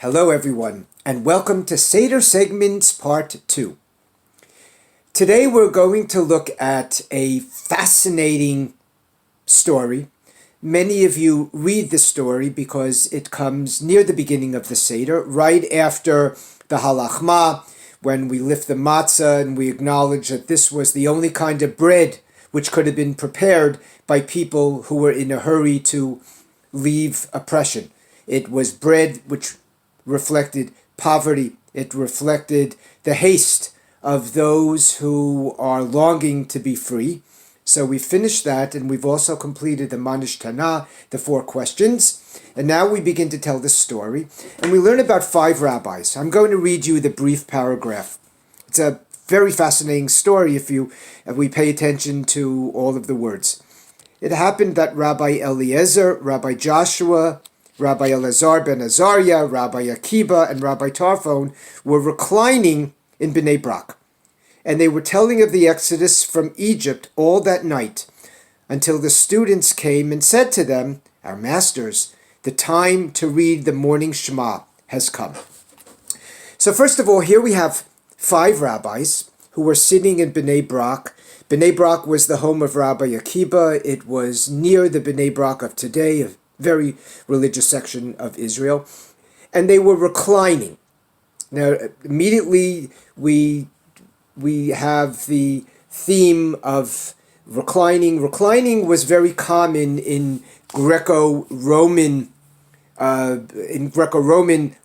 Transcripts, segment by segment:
Hello everyone, and welcome to Seder Segments Part 2. Today we're going to look at a fascinating story. Many of you read the story because it comes near the beginning of the Seder, right after the halachma, when we lift the matzah and we acknowledge that this was the only kind of bread which could have been prepared by people who were in a hurry to leave oppression. It was bread which reflected poverty. It reflected the haste of those who are longing to be free. So we finished that, and we've also completed the Manish Tana, the 4 questions. And now we begin to tell the story. And we learn about 5 rabbis. I'm going to read you the brief paragraph. It's a very fascinating story if we pay attention to all of the words. It happened that Rabbi Eliezer, Rabbi Joshua, Rabbi Elazar ben Azariah, Rabbi Akiba, and Rabbi Tarfon were reclining in Bnei Brak, and they were telling of the exodus from Egypt all that night, until the students came and said to them, "Our masters, the time to read the morning Shema has come." So first of all, here we have 5 rabbis who were sitting in Bnei Brak. Bnei Brak was the home of Rabbi Akiba. It was near the Bnei Brak of today, a very religious section of Israel, and they were reclining. Now, immediately we have the theme of reclining. Reclining was very common in Greco-Roman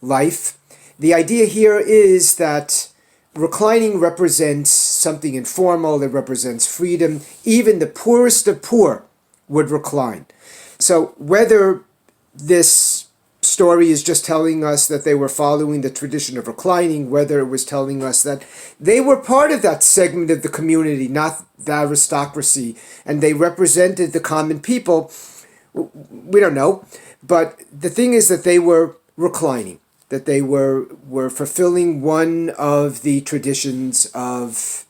life. The idea here is that reclining represents something informal. It represents freedom. Even the poorest of poor would recline. So whether this story is just telling us that they were following the tradition of reclining, whether it was telling us that they were part of that segment of the community, not the aristocracy, and they represented the common people, we don't know. But the thing is that they were reclining, that they were fulfilling one of the traditions of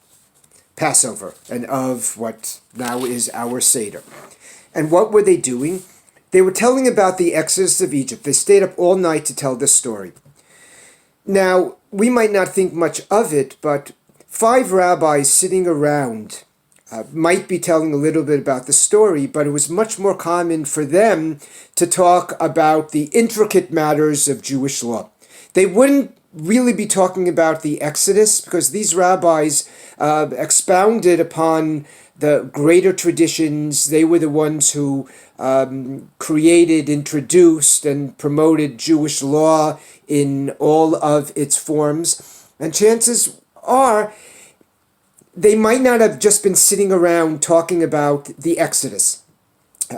Passover and of what now is our Seder. And what were they doing? They were telling about the exodus of Egypt. They stayed up all night to tell this story. Now, we might not think much of it, but 5 rabbis sitting around might be telling a little bit about the story, but it was much more common for them to talk about the intricate matters of Jewish law. They wouldn't really be talking about the exodus, because these rabbis expounded upon the greater traditions. They were the ones who created, introduced, and promoted Jewish law in all of its forms. And chances are they might not have just been sitting around talking about the Exodus.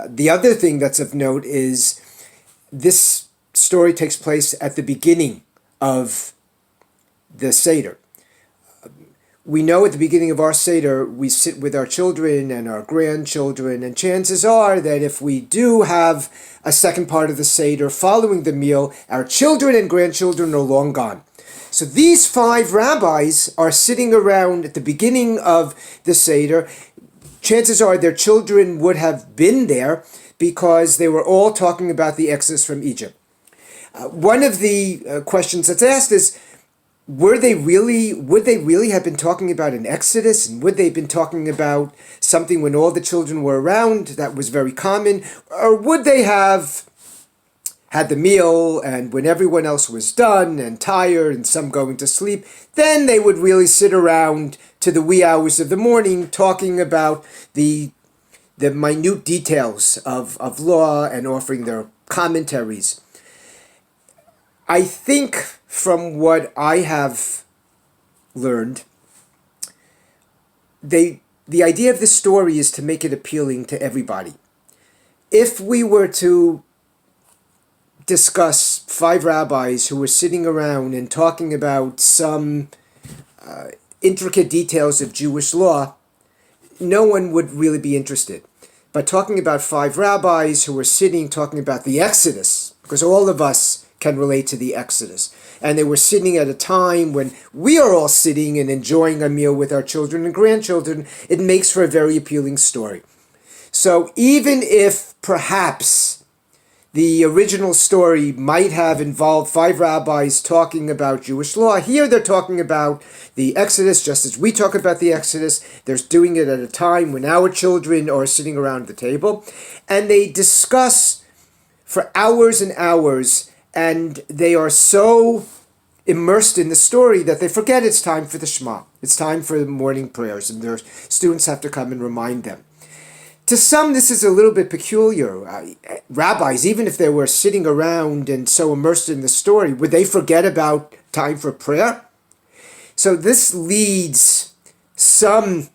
The other thing that's of note is this story takes place at the beginning of the Seder. We know at the beginning of our Seder, we sit with our children and our grandchildren, and chances are that if we do have a second part of the Seder following the meal, our children and grandchildren are long gone. So these 5 rabbis are sitting around at the beginning of the Seder. Chances are their children would have been there because they were all talking about the exodus from Egypt. One of the questions that's asked is, would they really have been talking about an exodus, and would they have been talking about something when all the children were around that was very common, or would they have had the meal and when everyone else was done and tired and some going to sleep, then they would really sit around to the wee hours of the morning talking about the minute details of law and offering their commentaries? I think from what I have learned, the idea of this story is to make it appealing to everybody. If we were to discuss 5 rabbis who were sitting around and talking about some intricate details of Jewish law, no one would really be interested. But talking about 5 rabbis who were sitting talking about the Exodus, because all of us can relate to the Exodus. And they were sitting at a time when we are all sitting and enjoying a meal with our children and grandchildren. It makes for a very appealing story. So even if perhaps The original story might have involved 5 rabbis talking about Jewish law. Here they're talking about the Exodus, just as we talk about the Exodus. They're doing it at a time when our children are sitting around the table. And they discuss for hours and hours, and they are so immersed in the story that they forget it's time for the Shema. It's time for the morning prayers, and their students have to come and remind them. To some, this is a little bit peculiar. Rabbis, even if they were sitting around and so immersed in the story, would they forget about time for prayer? So this leads some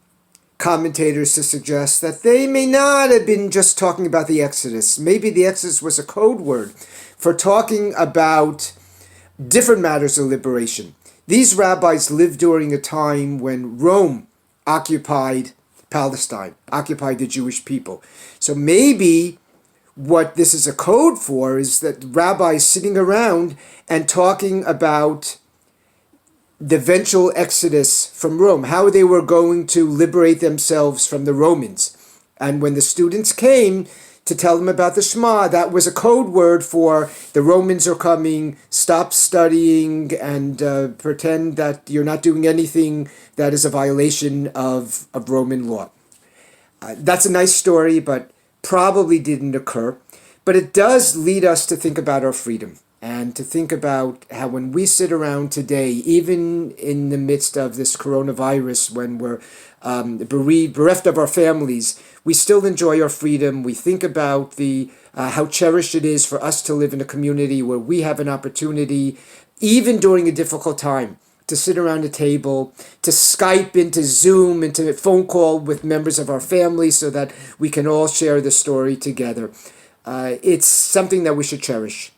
commentators to suggest that they may not have been just talking about the Exodus. Maybe the Exodus was a code word for talking about different matters of liberation. These rabbis lived during a time when Rome occupied Palestine, occupied the Jewish people. So maybe what this is a code for is that rabbis sitting around and talking about the eventual exodus from Rome, how they were going to liberate themselves from the Romans. And when the students came to tell them about the Shema, that was a code word for the Romans are coming, stop studying, and pretend that you're not doing anything that is a violation of Roman law. That's a nice story, but probably didn't occur. But it does lead us to think about our freedom and to think about how when we sit around today, even in the midst of this coronavirus, when we're bereft of our families, we still enjoy our freedom. We think about the how cherished it is for us to live in a community where we have an opportunity, even during a difficult time, to sit around a table, to Skype, into Zoom, into a phone call with members of our family so that we can all share the story together. It's something that we should cherish.